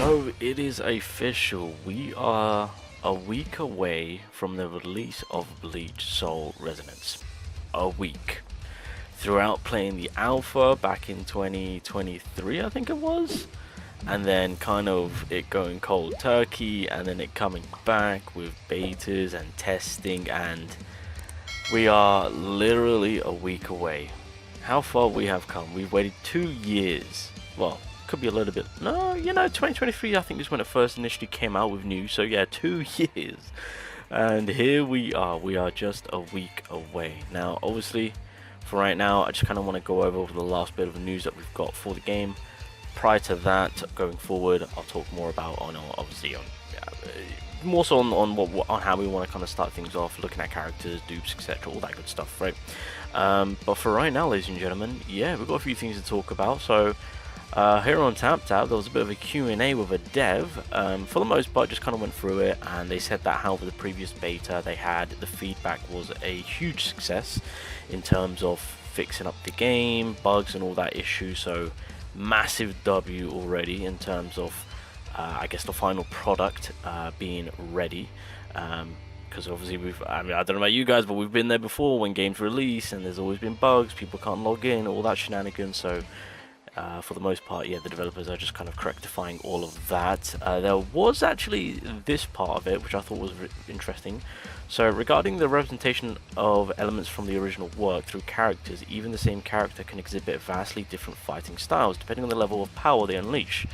So it is official, we are a week away from the release of Bleach Soul Reasonance. A week. Throughout playing the alpha back in 2023 I think it was, and then kind of it going cold turkey and then it coming back with betas and testing, and we are literally a week away. How far we have come. We've waited 2 years. Well, could be a little bit, no, 2023 I think is when it first initially came out with news, so yeah, 2 years, and here we are just a week away. Now obviously for right now I just kind of want to go over the last bit of news that we've got for the game. Prior to that, going forward, I'll talk more about obviously more so on how we want to kind of start things off, looking at characters, dupes, etc., all that good stuff, right? But for right now, ladies and gentlemen, yeah, we've got a few things to talk about. So here on TapTap, there was a bit of a Q&A with a dev. For the most part, just kind of went through it, and they said that how for the previous beta they had, the feedback was a huge success in terms of fixing up the game, bugs and all that issue. So massive W already in terms of I guess the final product being ready. Because obviously I don't know about you guys, but we've been there before when games release and there's always been bugs, people can't log in, all that shenanigans. So for the most part, yeah, the developers are just kind of rectifying all of that. There was actually this part of it which I thought was interesting. So regarding the representation of elements from the original work through characters, even the same character can exhibit vastly different fighting styles depending on the level of power they unleash.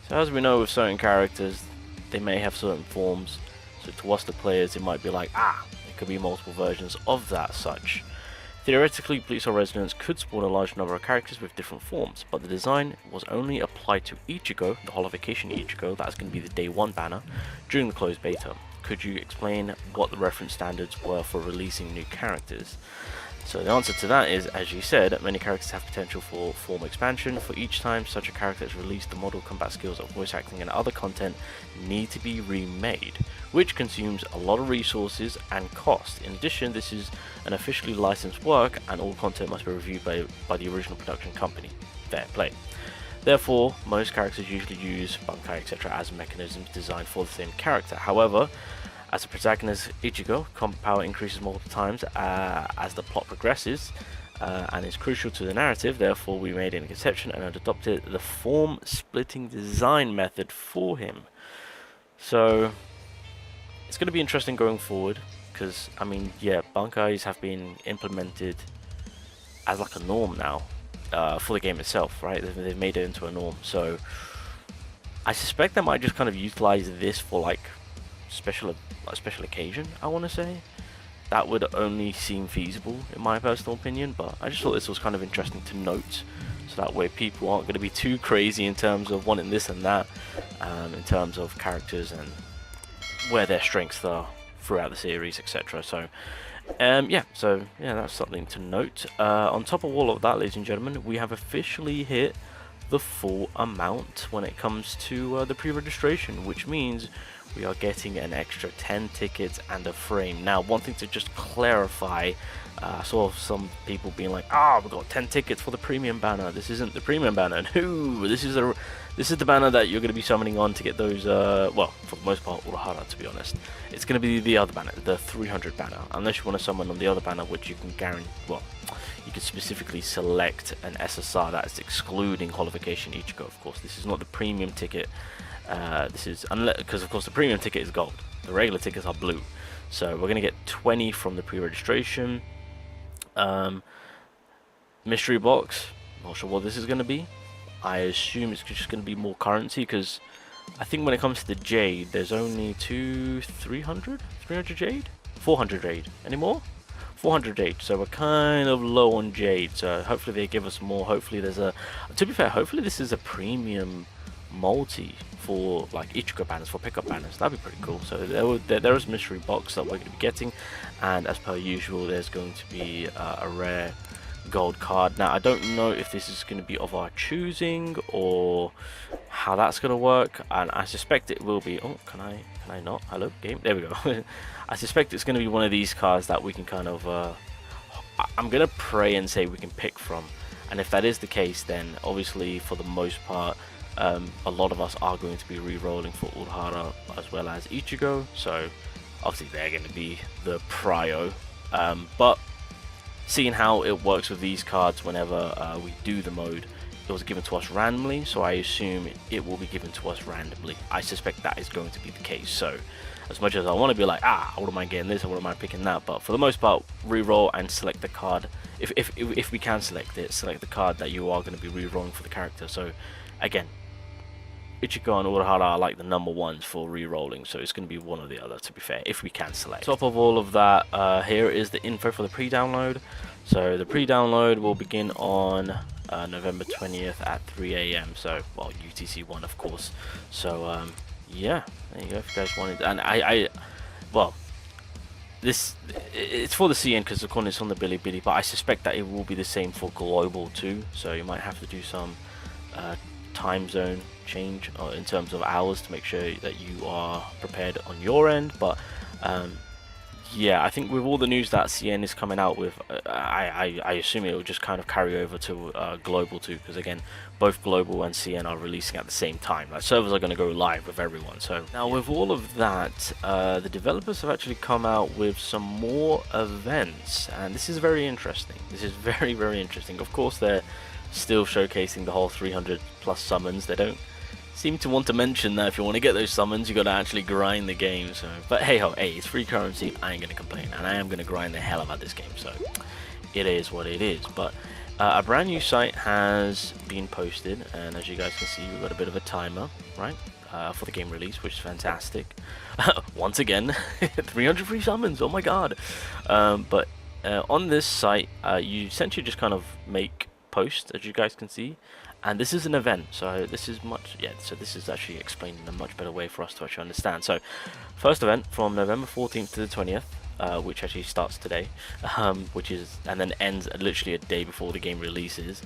So as we know, with certain characters, they may have certain forms, so to us the players it might be like, it could be multiple versions of that such. Theoretically, Bleach Soul Reasonance could spawn a large number of characters with different forms, but the design was only applied to Ichigo, the holification Ichigo, that's going to be the day 1 banner, during the closed beta. Could you explain what the reference standards were for releasing new characters? So the answer to that is, as you said, many characters have potential for form expansion. For each time such a character is released, the model, combat skills, of voice acting and other content need to be remade, which consumes a lot of resources and cost. In addition, this is an officially licensed work and all content must be reviewed by the original production company. Fair play. Therefore, most characters usually use Bunkai, etc. as mechanisms designed for the same character. However, as the protagonist Ichigo, combat power increases multiple times as the plot progresses and is crucial to the narrative. Therefore, we made an exception and adopted the form splitting design method for him. So it's going to be interesting going forward, because I mean, yeah, Bunkais have been implemented as like a norm now for the game itself, right? They've made it into a norm. So I suspect they might just kind of utilize this for like special occasion. I want to say that would only seem feasible in my personal opinion, but I just thought this was kind of interesting to note, so that way people aren't going to be too crazy in terms of wanting this and that, in terms of characters and where their strengths are throughout the series, etc. So yeah, that's something to note. On top of all of that, ladies and gentlemen, we have officially hit the full amount when it comes to the pre-registration, which means we are getting an extra 10 tickets and a frame. Now, one thing to just clarify, I saw some people being like, we've got 10 tickets for the premium banner. This isn't the premium banner. No, this is the banner that you're going to be summoning on to get those, well, for the most part, Urahara, to be honest. It's going to be the other banner, the 300 banner, unless you want to summon on the other banner, which you can guarantee, well, you can specifically select an SSR that's excluding Holification Ichigo, of course. This is not the premium ticket. This is, because of course the premium ticket is gold, the regular tickets are blue. So we're going to get 20 from the pre-registration. Mystery box, not sure what this is going to be. I assume it's just going to be more currency, because I think when it comes to the jade, there's only 300 jade, 400 jade, any more? 400 jade, so we're kind of low on jade, so hopefully they give us more. Hopefully there's a, to be fair, hopefully this is a premium multi for like Ichigo banners, for pickup banners. That'd be pretty cool. So there is a mystery box that we're going to be getting, and as per usual there's going to be a rare gold card. Now I don't know if this is going to be of our choosing or how that's going to work, and I suspect it will be, oh, can I not, hello game, there we go. I suspect it's going to be one of these cards that we can kind of I'm going to pray and say we can pick from, and if that is the case, then obviously for the most part A lot of us are going to be re-rolling for Urahara as well as Ichigo, so obviously they're going to be the prio. But seeing how it works with these cards whenever we do the mode, it was given to us randomly, so I assume it will be given to us randomly. I suspect that is going to be the case. So as much as I want to be like, I wouldn't mind getting this, I wouldn't mind picking that, but for the most part, re-roll and select the card. If we can select it, select the card that you are going to be re-rolling for the character. So again, Ichigo and Urahara are like the number ones for re-rolling, so it's going to be one or the other, to be fair, if we can select. Top of all of that, here is the info for the pre-download. So the pre-download will begin on November 20th at 3 AM, so, well, UTC1 of course. So yeah, there you go, if you guys wanted. And well, it's for the CN because of course it's on the Bilibili, but I suspect that it will be the same for global too, so you might have to do some time zone change in terms of hours to make sure that you are prepared on your end. But yeah, I think with all the news that CN is coming out with, I assume it will just kind of carry over to global too, because again, both global and CN are releasing at the same time. Like, servers are going to go live with everyone. So now with all of that, the developers have actually come out with some more events, and this is very interesting. This is very, very interesting. Of course, they're still showcasing the whole 300 plus summons. They don't seem to want to mention that if you want to get those summons, you got to actually grind the game. So, but hey ho, hey, it's free currency. I ain't gonna complain, and I am gonna grind the hell out of this game. So it is what it is. But a brand new site has been posted, and as you guys can see, we've got a bit of a timer, right, for the game release, which is fantastic. Once again, 300 free summons. Oh my god! But on this site, you essentially just kind of make posts, as you guys can see. And this is an event, so this is so this is actually explained in a much better way for us to actually understand. So, first event from November 14th to the 20th, which actually starts today, and then ends literally a day before the game releases.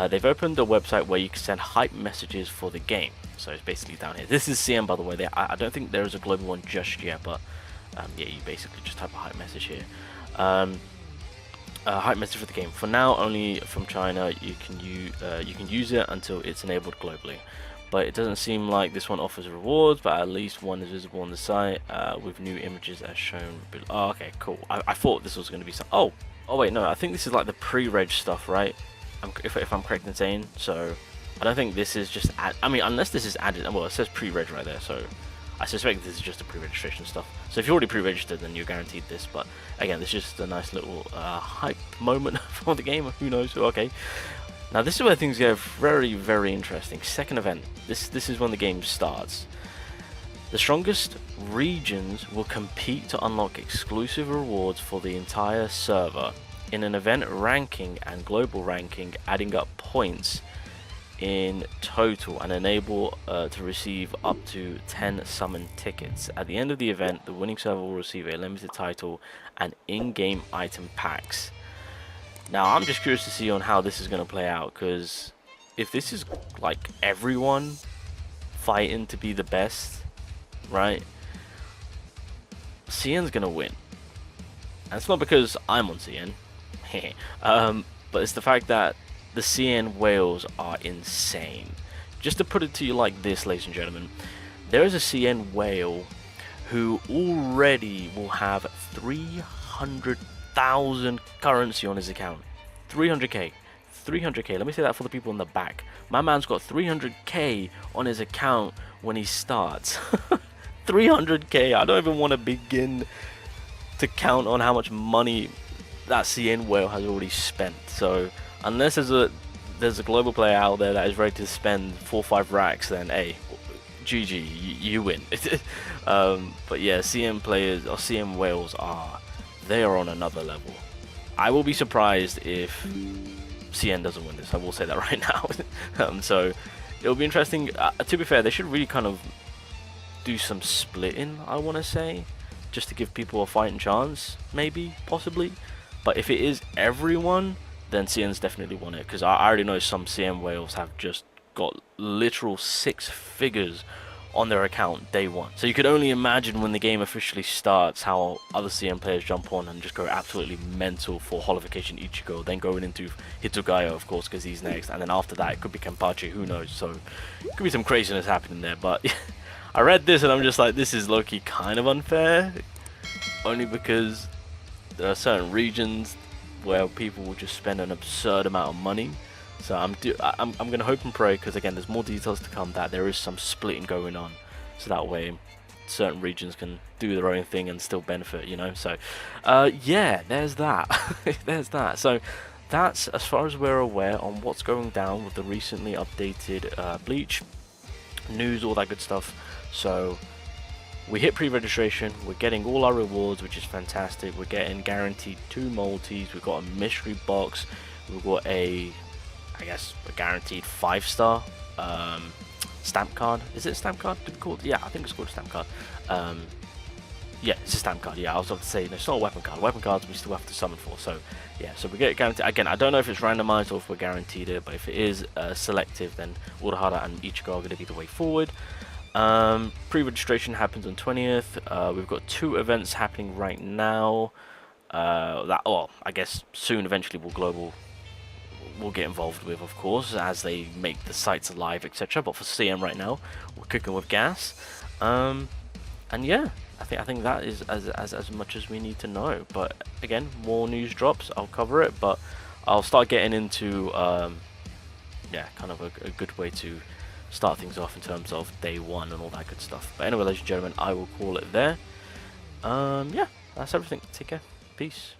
They've opened a website where you can send hype messages for the game. So it's basically down here. This is CM, by the way. I don't think there is a global one just yet, but yeah, you basically just type a hype message here. Hype message for the game. For now, only from China. You can use it until it's enabled globally. But it doesn't seem like this one offers rewards, but at least one is visible on the site with new images as shown below. Oh, okay, cool. I thought this was going to be some. Oh wait, no. I think this is like the pre-reg stuff, right? If I'm correct in saying. So I don't think this is just. I mean, unless this is added. Well, it says pre-reg right there, so I suspect this is just a pre-registration stuff. So if you're already pre-registered, then you're guaranteed this. But again, this is just a nice little hype moment for the game. Who knows? Okay. Now this is where things get very, very interesting. Second event. This is when the game starts. The strongest regions will compete to unlock exclusive rewards for the entire server in an event ranking and global ranking, adding up points in total and enable to receive up to 10 summon tickets. At the end of the event, the winning server will receive a limited title and in-game item packs. Now I'm just curious to see on how this is going to play out, because if this is like everyone fighting to be the best, right, CN's going to win. And it's not because I'm on CN, but it's the fact that the CN whales are insane. Just to put it to you like this, ladies and gentlemen, there is a CN whale who already will have 300,000 currency on his account. 300k. 300k. Let me say that for the people in the back. My man's got 300k on his account when he starts. 300k. I don't even want to begin to count on how much money that CN whale has already spent. So unless there's a global player out there that is ready to spend 4 or 5 racks, then hey, GG, you win. But yeah, CM players or CM whales they are on another level. I will be surprised if CN doesn't win this. I will say that right now. So it'll be interesting. To be fair, they should really kind of do some splitting, I want to say, just to give people a fighting chance, maybe, possibly. But if it is everyone, then CN's definitely won it, because I already know some CN whales have just got literal 6 figures on their account day one. So you could only imagine when the game officially starts how other CM players jump on and just go absolutely mental for Holification Ichigo, then going into Hitsugaya, of course, because he's next, and then after that it could be Kenpachi, who knows. So it could be some craziness happening there, but I read this and I'm just like, this is low-key kind of unfair, only because there are certain regions where people will just spend an absurd amount of money. So I'm gonna hope and pray, because again, there's more details to come, that there is some splitting going on, so that way certain regions can do their own thing and still benefit, you know. So yeah, there's that. There's that. So that's as far as we're aware on what's going down with the recently updated Bleach news, all that good stuff. So we hit pre-registration, we're getting all our rewards, which is fantastic. We're getting guaranteed 2 multis, we've got a mystery box, we've got a, I guess, a guaranteed 5-star stamp card. Is it a stamp card? Did we call it? Yeah, I think it's called a stamp card. Yeah, it's a stamp card. Yeah, I was about to say, no, it's not a weapon card. Weapon cards we still have to summon for. So yeah, so we get guaranteed. Again, I don't know if it's randomized or if we're guaranteed it, but if it is selective, then Urahara and Ichigo are going to be the way forward. Pre-registration happens on 20th. We've got 2 events happening right now. Well, I guess soon, eventually, we'll get involved with, of course, as they make the sites alive, etc. But for CM right now, we're cooking with gas. And yeah, I think that is as much as we need to know. But again, more news drops, I'll cover it. But I'll start getting into yeah, kind of a good way to start things off in terms of day one and all that good stuff. But anyway, ladies and gentlemen, I will call it there. Yeah, that's everything. Take care. Peace.